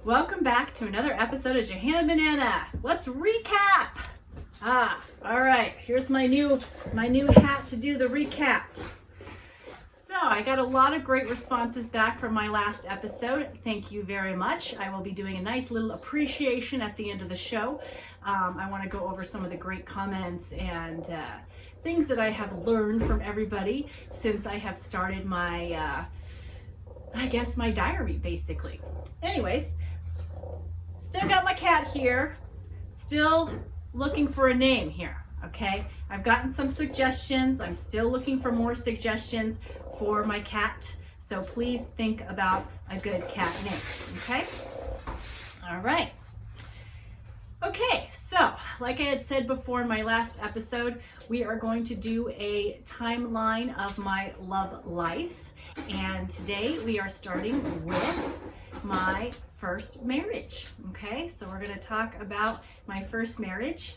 Welcome back to another episode of Johanna Banana. Let's recap. All right. Here's my new hat to do the recap. So I got a lot of great responses back from my last episode. Thank you very much. I will be doing a nice little appreciation at the end of the show. I want to go over some of the great comments and things that I have learned from everybody since I have started my, my diary, basically. Anyways, still got my cat here. Still looking for a name here, okay? I've gotten some suggestions. I'm still looking for more suggestions for my cat. So please think about a good cat name, okay? All right. Okay, so like I had said before in my last episode, we are going to do a timeline of my love life. And today we are starting with my first marriage. Okay, so we're going to talk about my first marriage,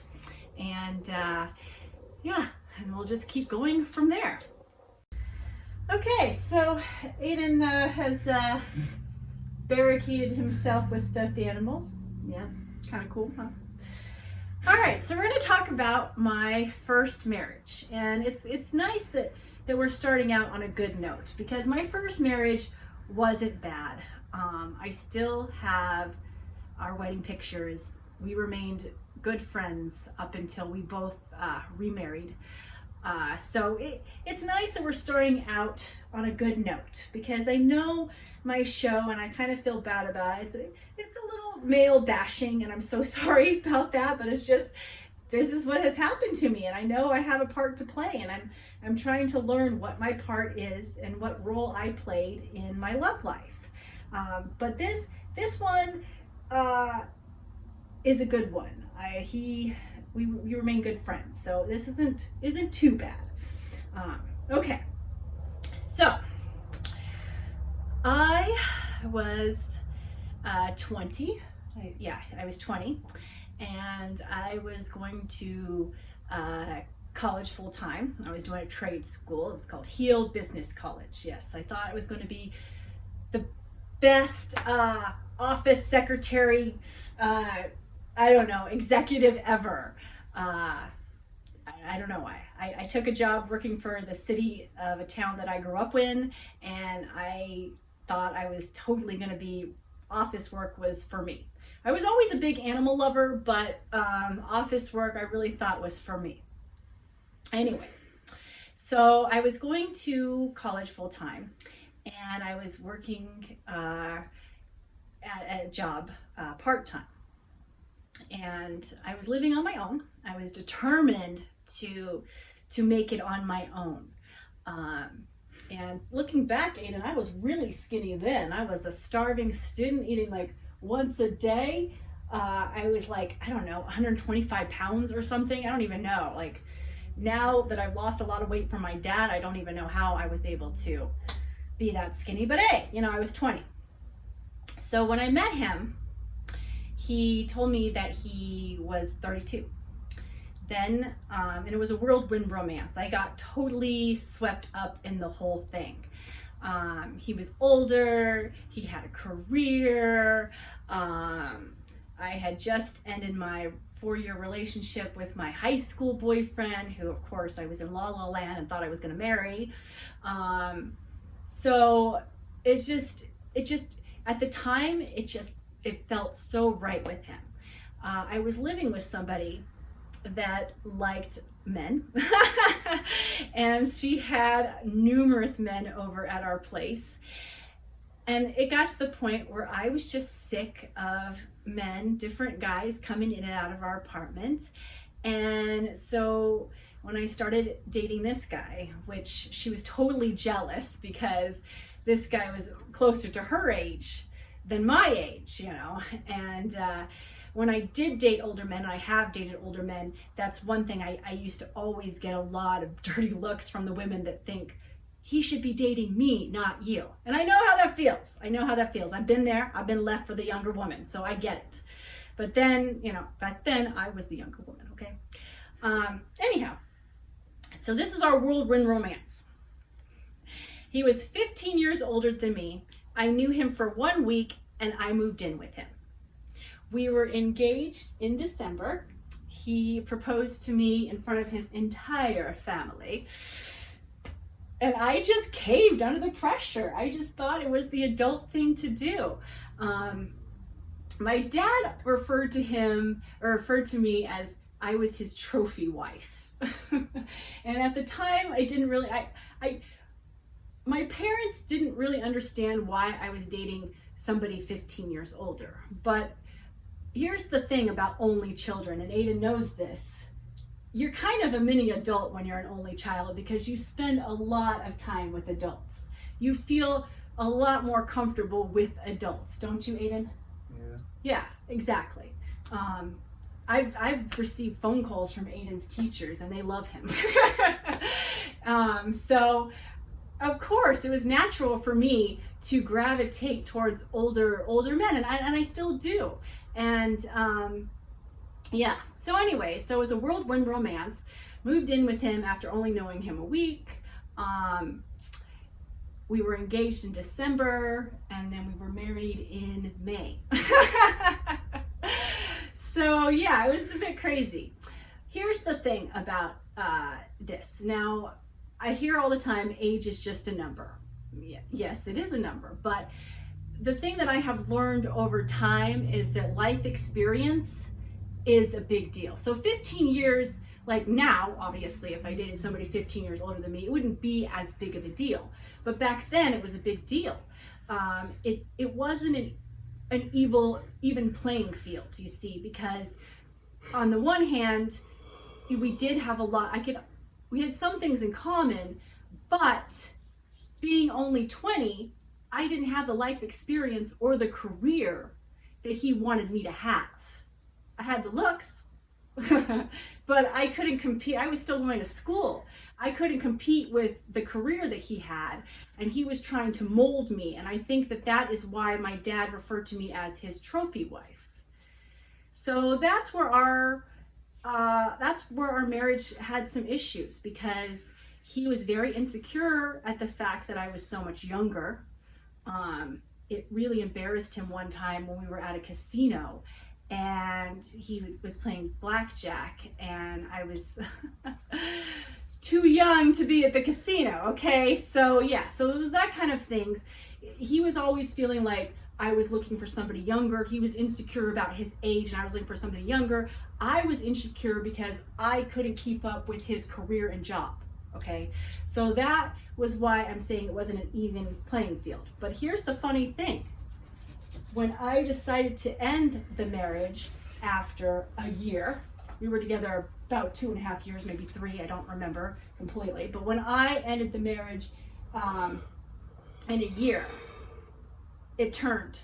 and and we'll just keep going from there. Okay, so Aiden has barricaded himself with stuffed animals. Yeah, kind of cool, huh? All right, so we're going to talk about my first marriage, and it's nice that we're starting out on a good note, because my first marriage wasn't bad. I still have our wedding pictures. We remained good friends up until we both remarried. So it's nice that we're starting out on a good note, because I know my show, and I kind of feel bad about it. It's a little male bashing, and I'm so sorry about that, but it's just, this is what has happened to me, and I know I have a part to play, and I'm trying to learn what my part is and what role I played in my love life. But this one is a good one. We remain good friends, so this isn't too bad. Okay, so I was 20. I was 20, and I was going to college full time. I was doing a trade school. It was called Heald Business College. Yes, I thought it was going to be the best office secretary, executive ever. I don't know why. I took a job working for the city of a town that I grew up in, and I thought I was totally going to be, office work was for me. I was always a big animal lover, but office work I really thought was for me. Anyways, so I was going to college full time, and I was working at a job part-time, and I was living on my own. I was determined to make it on my own. And looking back, Aiden, I was really skinny then. I was a starving student, eating like once a day. I was like, 125 pounds or something. I don't even know. Like, now that I've lost a lot of weight from my dad, I don't even know how I was able to be that skinny. But hey, I was 20. So when I met him, he told me that he was 32. Then, and it was a whirlwind romance. I got totally swept up in the whole thing. He was older, he had a career. I had just ended my 4-year relationship with my high school boyfriend, who of course I was in La La Land and thought I was gonna marry. So it just, at the time, it felt so right with him. I was living with somebody that liked men, and she had numerous men over at our place. And it got to the point where I was just sick of men, different guys coming in and out of our apartment. And so when I started dating this guy, which she was totally jealous, because this guy was closer to her age than my age, and when I did date older men, and I have dated older men, that's one thing I used to always get a lot of dirty looks from the women that think, he should be dating me, not you. And I know how that feels. I've been there. I've been left for the younger woman, so I get it. But then, back then I was the younger woman, okay? Anyhow, so this is our whirlwind romance. He was 15 years older than me. I knew him for 1 week, and I moved in with him. We were engaged in December. He proposed to me in front of his entire family. And I just caved under the pressure. I just thought it was the adult thing to do. My dad referred to me as I was his trophy wife. And at the time, I didn't really, my parents didn't really understand why I was dating somebody 15 years older. But here's the thing about only children, and Aiden knows this. You're kind of a mini adult when you're an only child because you spend a lot of time with adults. You feel a lot more comfortable with adults, don't you, Aiden? Yeah. Yeah, exactly. I've received phone calls from Aiden's teachers and they love him. So of course it was natural for me to gravitate towards older men, and I still do. And yeah, so anyway, so it was a whirlwind romance. Moved in with him after only knowing him a week. We were engaged in December, and then we were married in May. So yeah, it was a bit crazy. Here's the thing about this. Now, I hear all the time, age is just a number. Yes, it is a number, but the thing that I have learned over time is that life experience is a big deal. So 15 years, like now, obviously, if I dated somebody 15 years older than me, it wouldn't be as big of a deal. But back then, it was a big deal. It wasn't an even playing field, you see, because on the one hand, we did have a lot. We had some things in common, but being only 20, I didn't have the life experience or the career that he wanted me to have. I had the looks, but I couldn't compete. I was still going to school. I couldn't compete with the career that he had, and he was trying to mold me. And I think that is why my dad referred to me as his trophy wife. So that's where our marriage had some issues, because he was very insecure at the fact that I was so much younger. It really embarrassed him one time when we were at a casino and he was playing blackjack and I was too young to be at the casino. Okay, so yeah, so it was that kind of things. He was always feeling like I was looking for somebody younger. He was insecure about his age and I was looking for somebody younger. I was insecure because I couldn't keep up with his career and job. Okay, so that was why I'm saying it wasn't an even playing field. But here's the funny thing. When I decided to end the marriage after a year, we were together about 2.5 years, maybe 3, I don't remember completely. But when I ended the marriage in a year, it turned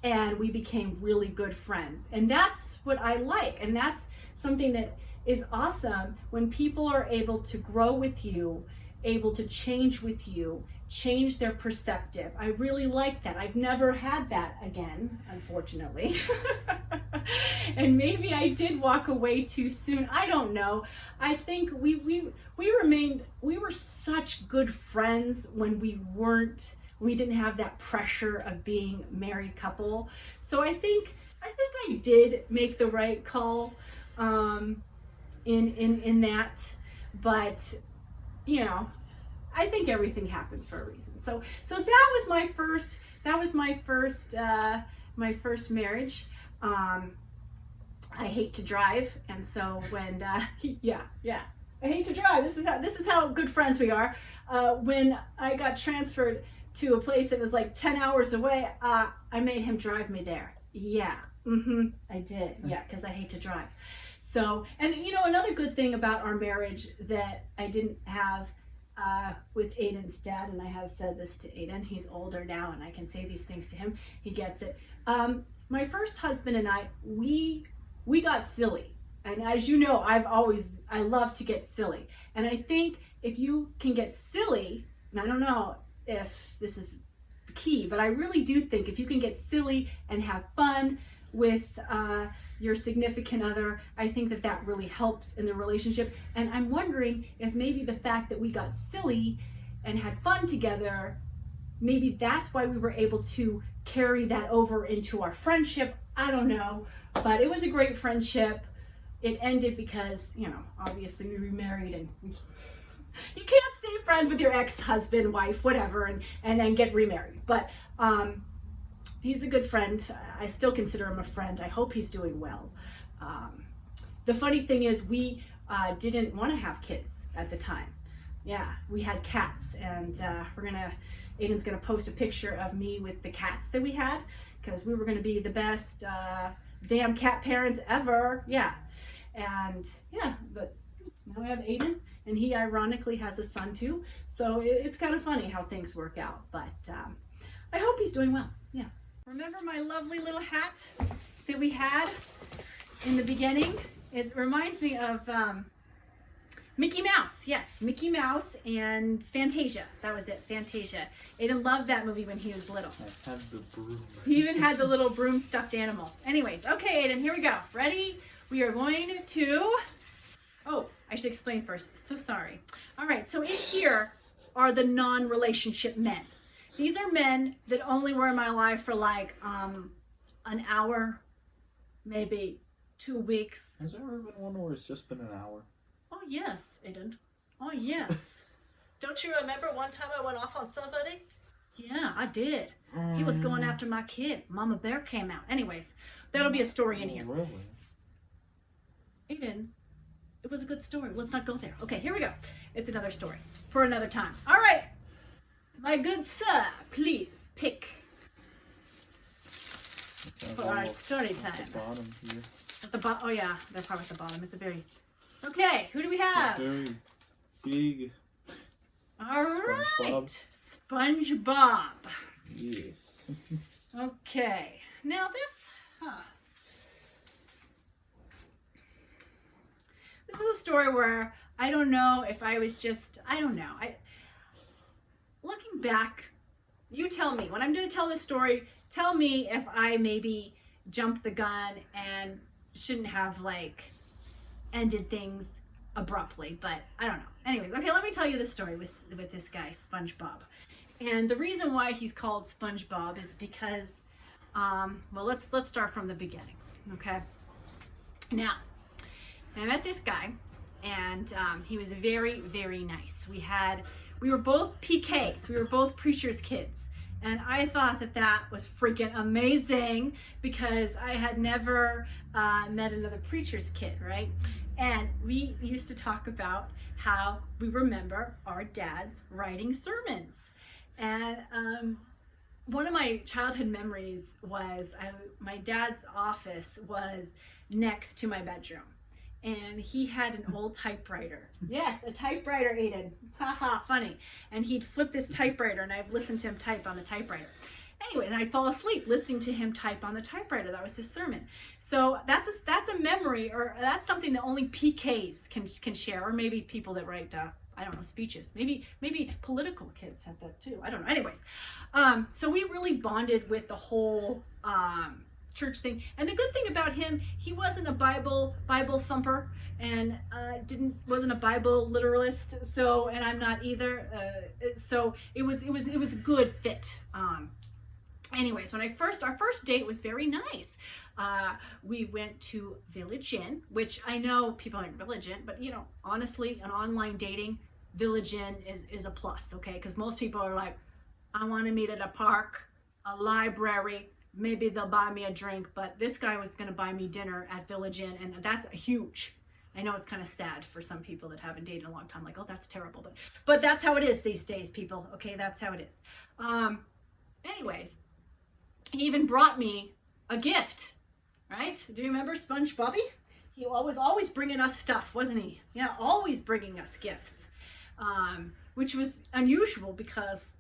and we became really good friends. And that's what I like. And that's something that is awesome when people are able to grow with you, able to change with you, change their perspective. I really like that. I've never had that again, unfortunately. And maybe I did walk away too soon. I don't know. I think we were such good friends when we didn't have that pressure of being a married couple. So I think I did make the right call in that, but you know, I think everything happens for a reason. So that was my first marriage. I hate to drive, and so when I hate to drive. This is how good friends we are. When I got transferred to a place that was like 10 hours away, I made him drive me there. Yeah, I did. Yeah, because I hate to drive. So, and you know, another good thing about our marriage that I didn't have with Aiden's dad, and I have said this to Aiden, he's older now and I can say these things to him, he gets it. My first husband and I, we got silly. And as you know, I love to get silly. And I think if you can get silly, and I don't know if this is the key, but I really do think if you can get silly and have fun with your significant other, I think that really helps in the relationship. And I'm wondering if maybe the fact that we got silly and had fun together, maybe that's why we were able to carry that over into our friendship I don't know, but it was a great friendship. It ended because, obviously we remarried, and you can't stay friends with your ex-husband, wife, whatever, and then get remarried. But he's a good friend. I still consider him a friend. I hope he's doing well. Um, the funny thing is, we didn't want to have kids at the time. Yeah, we had cats, and Aiden's gonna post a picture of me with the cats that we had, because we were gonna be the best damn cat parents ever. Yeah, and yeah, but now we have Aiden, and he ironically has a son too. So it's kind of funny how things work out. But I hope he's doing well. Yeah. Remember my lovely little hat that we had in the beginning? It reminds me of Mickey Mouse. Yes, Mickey Mouse and Fantasia. That was it, Fantasia. Aiden loved that movie when he was little. I had the broom. He even had the little broom stuffed animal. Anyways, okay, Aiden, here we go. Ready? We are going to... Oh, I should explain first. So sorry. All right, so in here are the non-relationship men. These are men that only were in my life for like an hour, maybe 2 weeks. Has there ever been one where it's just been an hour? Oh, yes, Aiden. Oh, yes. Don't you remember one time I went off on somebody? Yeah, I did. He was going after my kid. Mama Bear came out. Anyways, that'll be a story in here. Really? Aiden, it was a good story. Let's not go there. Okay, here we go. It's another story for another time. All right. My good sir, please pick for our story time. At the bottom here. At the bottom. Oh, yeah. They're probably at the bottom. It's a very... Okay, who do we have? Very big. All right. SpongeBob. Yes. Okay. Now this... This is a story where I don't know if I was just... I don't know. Looking back, you tell me. When I'm going to tell this story, tell me if I maybe jumped the gun and shouldn't have, like, ended things abruptly. But I don't know. Anyways, okay, let me tell you the story with this guy, SpongeBob. And the reason why he's called SpongeBob is because, well, let's start from the beginning, okay? Now, I met this guy, and he was very, very nice. We were both PKs. We were both preacher's kids. And I thought that was freaking amazing because I had never met another preacher's kid, right? And we used to talk about how we remember our dads writing sermons. And one of my childhood memories was my dad's office was next to my bedroom. And he had an old typewriter. Yes, a typewriter, Aiden. Haha, funny. And he'd flip this typewriter, and I'd listen to him type on the typewriter. Anyway, I'd fall asleep listening to him type on the typewriter. That was his sermon. So that's a memory, or that's something that only PKs can share, or maybe people that write, I don't know, speeches. Maybe political kids have that too. I don't know. Anyways, so we really bonded with the whole church thing. And the good thing about him, he wasn't a Bible thumper, and wasn't a Bible literalist. So, and I'm not either. So it was a good fit. Anyways, our first date was very nice. We went to Village Inn, which I know people aren't Village Inn, but honestly, an online dating, Village Inn is a plus, okay? Because most people are like, I want to meet at a park, a library, maybe they'll buy me a drink, but this guy was going to buy me dinner at Village Inn, and that's huge. I know it's kind of sad for some people that haven't dated in a long time, like, oh, that's terrible, but that's how it is these days, people, okay? That's how it is. Anyways, he even brought me a gift, right? Do you remember SpongeBobby? He was always bringing us stuff, wasn't he? Yeah, always bringing us gifts, which was unusual because,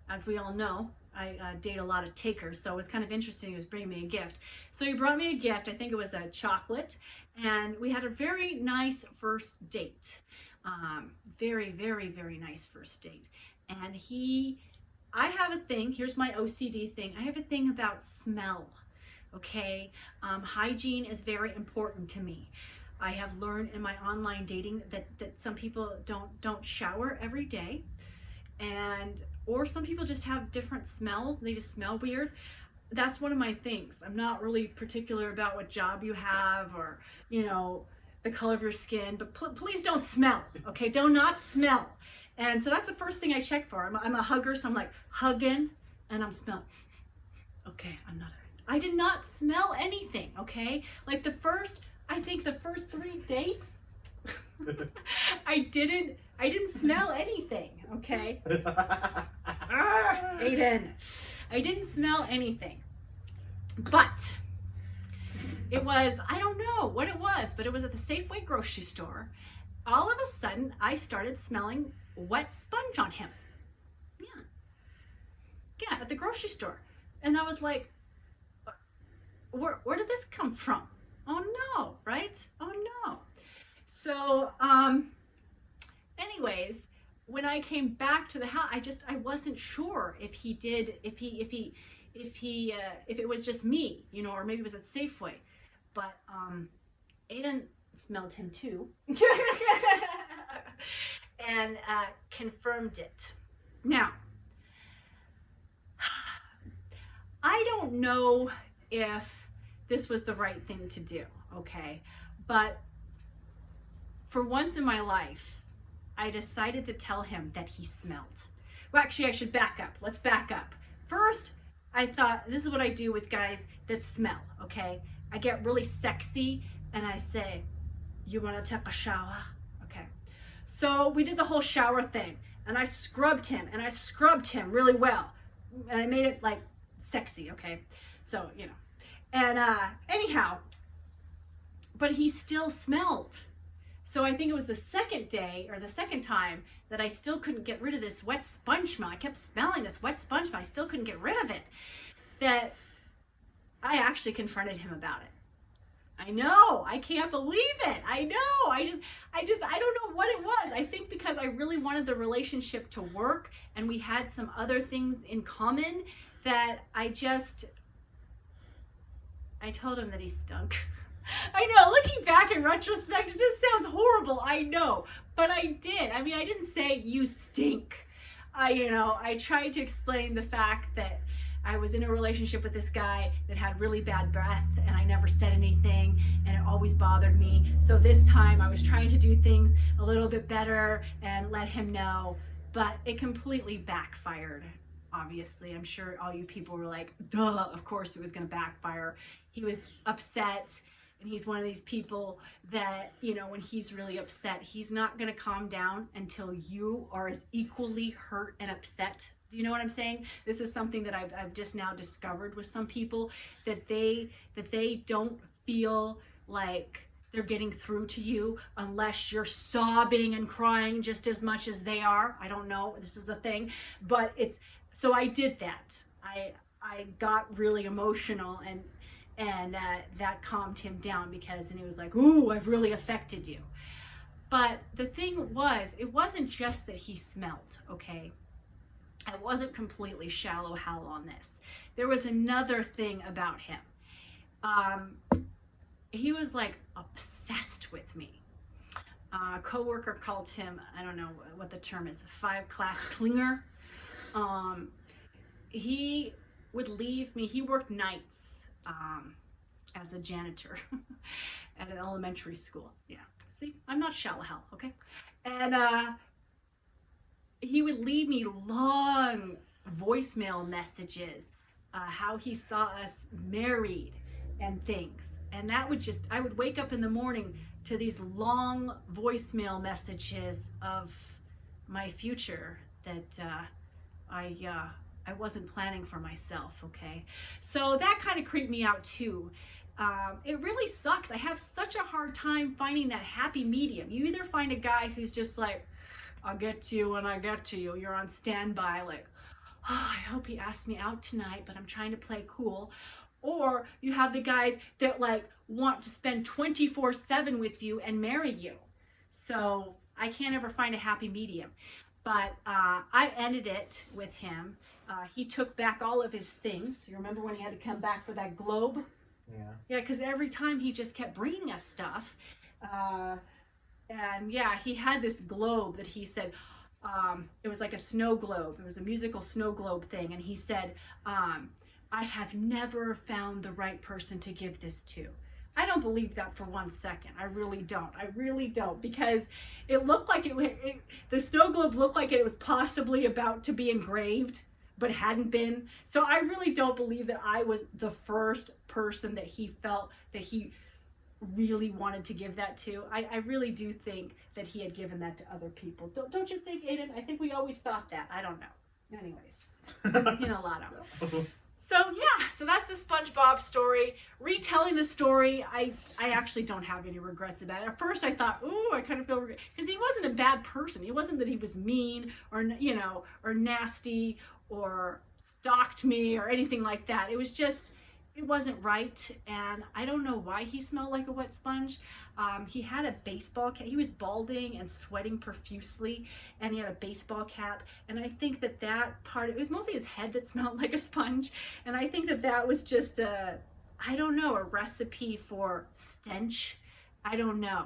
as we all know, I date a lot of takers, so it was kind of interesting. He was bringing me a gift. So he brought me a gift. I think it was a chocolate, and we had a very nice first date. Very, very, very nice first date. And I have a thing, here's my OCD thing. I have a thing about smell, okay? Hygiene is very important to me. I have learned in my online dating that some people don't shower every day, or some people just have different smells. They just smell weird. that's one of my things. I'm not really particular about what job you have or, the color of your skin, but please don't smell, okay? Do not smell. And so that's the first thing I check for. I'm a hugger, so I'm like hugging and I'm smelling. Okay, I did not smell anything, okay? Like I think the first 3 dates, I didn't smell anything, okay? Aiden. I didn't smell anything. But it was, I don't know what it was, but it was at the Safeway grocery store. All of a sudden, I started smelling wet sponge on him. Yeah. Yeah, at the grocery store. And I was like, where did this come from? Oh no, right? Oh no. So, anyways, when I came back to the house, I wasn't sure if it was just me, or maybe it was at Safeway, but Aiden smelled him too, and confirmed it. Now, I don't know if this was the right thing to do, okay, but for once in my life, I decided to tell him that he smelled. Well, actually, I should back up. Let's back up. First, I thought, this is what I do with guys that smell, okay? I get really sexy and I say, you wanna take a shower? Okay. So we did the whole shower thing and I scrubbed him really well. And I made it like sexy, okay? So, And anyhow, but he still smelled. So I think it was the second day or the second time that I still couldn't get rid of this wet sponge smell. I kept smelling this wet sponge smell. I still couldn't get rid of it. That I actually confronted him about it. I know. I can't believe it. I know. I don't know what it was. I think because I really wanted the relationship to work and we had some other things in common that I told him that he stunk. I know, looking back in retrospect, it just sounds horrible. I know, but I did. I mean, I didn't say you stink. I tried to explain the fact that I was in a relationship with this guy that had really bad breath and I never said anything and it always bothered me. So this time I was trying to do things a little bit better and let him know, but it completely backfired. Obviously, I'm sure all you people were like, duh, of course it was going to backfire. He was upset. And he's one of these people that, when he's really upset, he's not going to calm down until you are as equally hurt and upset. Do you know what I'm saying? This is something that I've just now discovered with some people, that they don't feel like they're getting through to you unless you're sobbing and crying just as much as they are. I don't know. This is a thing. But so I did that. I got really emotional and that calmed him down and he was like, ooh, I've really affected you. But the thing was, it wasn't just that he smelled, okay? I wasn't completely shallow Hal on this. There was another thing about him. He was like obsessed with me. A coworker called him, I don't know what the term is, a 5-class clinger. He would leave me, he worked nights. As a janitor at an elementary school. Yeah. See, I'm not shallow Hal, okay? And he would leave me long voicemail messages, how he saw us married and things. And that I would wake up in the morning to these long voicemail messages of my future that I wasn't planning for myself, okay? So that kind of creeped me out too. It really sucks. I have such a hard time finding that happy medium. You either find a guy who's just like, I'll get to you when I get to you. You're on standby, like, oh, I hope he asks me out tonight, but I'm trying to play cool. Or you have the guys that like want to spend 24/7 with you and marry you. So I can't ever find a happy medium. But I ended it with him. He took back all of his things. You remember when he had to come back for that globe? Yeah. Yeah, because every time he just kept bringing us stuff. And yeah, he had this globe that he said, it was like a snow globe. It was a musical snow globe thing. And he said, I have never found the right person to give this to. I don't believe that for 1 second. I really don't. I really don't, because it looked like the snow globe looked like it was possibly about to be engraved, but hadn't been. So I really don't believe that I was the first person that he felt that he really wanted to give that to. I really do think that he had given that to other people. Don't you think, Aiden? I think we always thought that. I don't know. Anyways, you know, Lotto. So yeah, so that's the SpongeBob story. Retelling the story, I actually don't have any regrets about it. At first I thought, ooh, I kind of feel regret, because he wasn't a bad person. It wasn't that he was mean or, you know, or nasty or stalked me or anything like that. It was just, it wasn't right, and I don't know why he smelled like a wet sponge. He had a baseball cap. He was balding and sweating profusely, and he had a baseball cap, and I think that that part, it was mostly his head that smelled like a sponge, and I think that that was just a, I don't know, a recipe for stench. I don't know.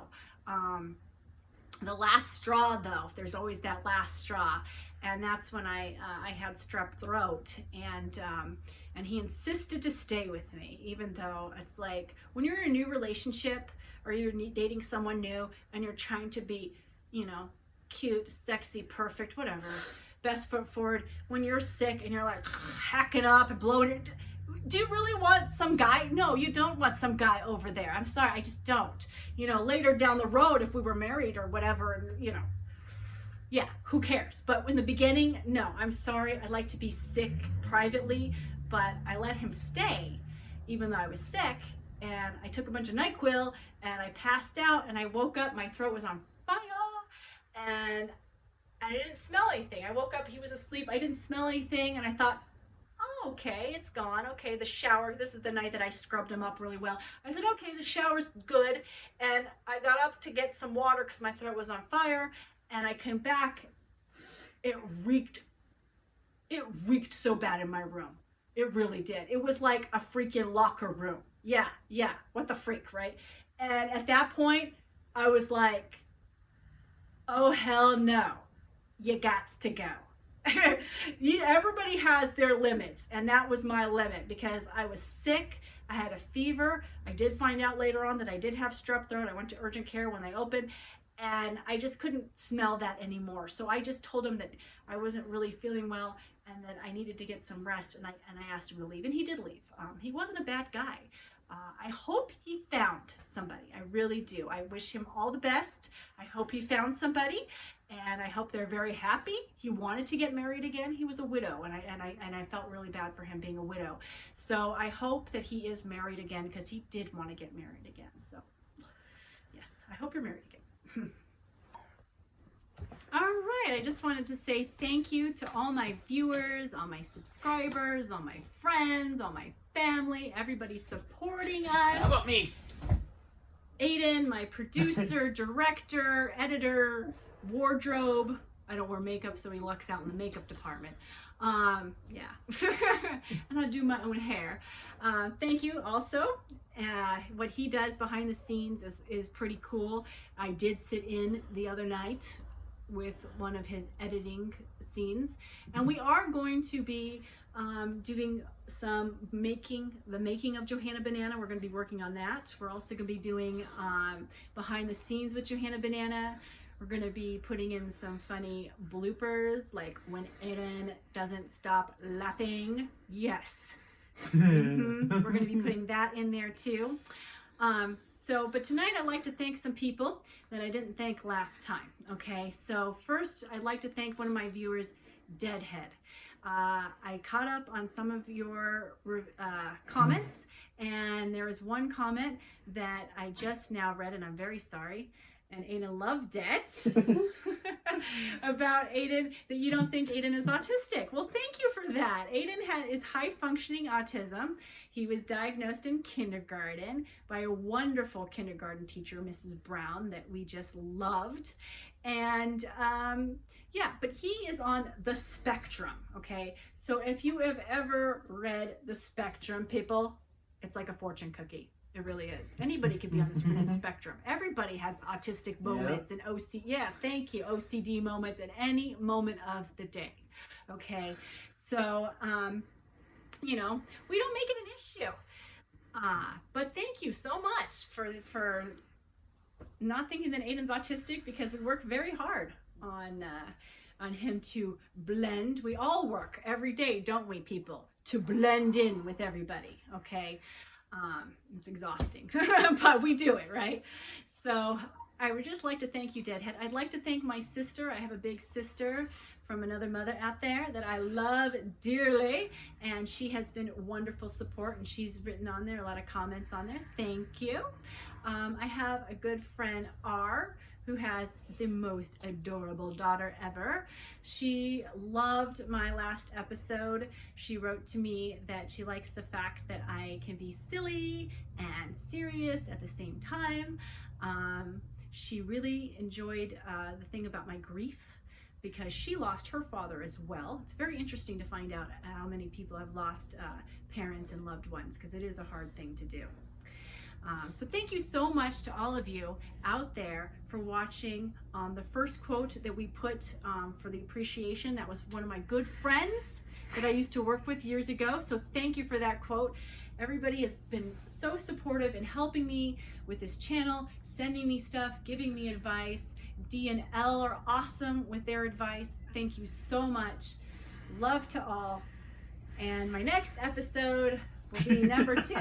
The last straw, though, there's always that last straw, and that's when I had strep throat, and he insisted to stay with me, even though it's like when you're in a new relationship or you're dating someone new and you're trying to be, you know, cute, sexy, perfect, whatever, best foot forward, when you're sick and you're like hacking up and blowing it. Do you really want some guy? No, you don't want some guy over there. I'm sorry, I just don't. You know, later down the road, if we were married or whatever, and you know, yeah, who cares? But in the beginning, no, I'm sorry. I'd like to be sick privately, but I let him stay, even though I was sick, and I took a bunch of NyQuil, and I passed out, and I woke up, my throat was on fire, and I didn't smell anything. I woke up, he was asleep, I didn't smell anything, and I thought, oh, okay, it's gone. Okay, the shower, this is the night that I scrubbed him up really well. I said, okay, the shower's good, and I got up to get some water because my throat was on fire, and I came back, it reeked so bad in my room. It really did. It was like a freaking locker room. Yeah, what the freak, right? And at that point, I was like, oh, hell no, you gots to go. Everybody has their limits, and that was my limit because I was sick. I had a fever. I did find out later on that I did have strep throat. I went to urgent care when they opened, and I just couldn't smell that anymore. So I just told him that I wasn't really feeling well and that I needed to get some rest, and I asked him to leave, and he did leave. He wasn't a bad guy. I hope he found somebody. I really do. I wish him all the best. I hope he found somebody, and I hope they're very happy. He wanted to get married again. He was a widow, and I felt really bad for him being a widow. So I hope that he is married again because he did want to get married again. So yes, I hope you're married again. All right, I just wanted to say thank you to all my viewers, all my subscribers, all my friends, all my family, everybody supporting us. How about me? Aiden, my producer, director, editor, wardrobe. I don't wear makeup, so he lucks out in the makeup department. Yeah, and I do my own hair. Thank you also. What he does behind the scenes is pretty cool. I did sit in the other night with one of his editing scenes, and we are going to be doing some the making of Johanna Banana. We're going to be working on that. We're also going to be doing behind the scenes with Johanna Banana. We're going to be putting in some funny bloopers, like when Aiden doesn't stop laughing. Yes. We're going to be putting that in there too. But tonight I'd like to thank some people that I didn't thank last time. Okay, so first I'd like to thank one of my viewers, Deadhead. I caught up on some of your comments, and there was one comment that I just now read, and I'm very sorry. And Aiden loved it about Aiden, that you don't think Aiden is autistic. Well, thank you for that. Aiden is high functioning autism. He was diagnosed in kindergarten by a wonderful kindergarten teacher, Mrs. Brown, that we just loved. And yeah, but he is on the spectrum, okay? So if you have ever read The Spectrum, people, it's like a fortune cookie. It really is. Anybody could be on this spectrum. Everybody has autistic moments and OCD moments at any moment of the day. Okay, so we don't make it an issue. But thank you so much for not thinking that Aiden's autistic, because we work very hard on him to blend. We all work every day, don't we, people, to blend in with everybody. Okay, it's exhausting, but we do it, right? So I would just like to thank you, Deadhead. I'd like to thank my sister. I have a big sister from another mother out there that I love dearly, and she has been wonderful support, and she's written on there a lot of comments on there. Thank you. I have a good friend, R, who has the most adorable daughter ever. She loved my last episode. She wrote to me that she likes the fact that I can be silly and serious at the same time. She really enjoyed the thing about my grief, because she lost her father as well. It's very interesting to find out how many people have lost parents and loved ones, because it is a hard thing to do. So thank you so much to all of you out there for watching the first quote that we put for the appreciation. That was one of my good friends that I used to work with years ago. So thank you for that quote. Everybody has been so supportive in helping me with this channel, sending me stuff, giving me advice. D and L are awesome with their advice. Thank you so much. Love to all. And my next episode will be number 2.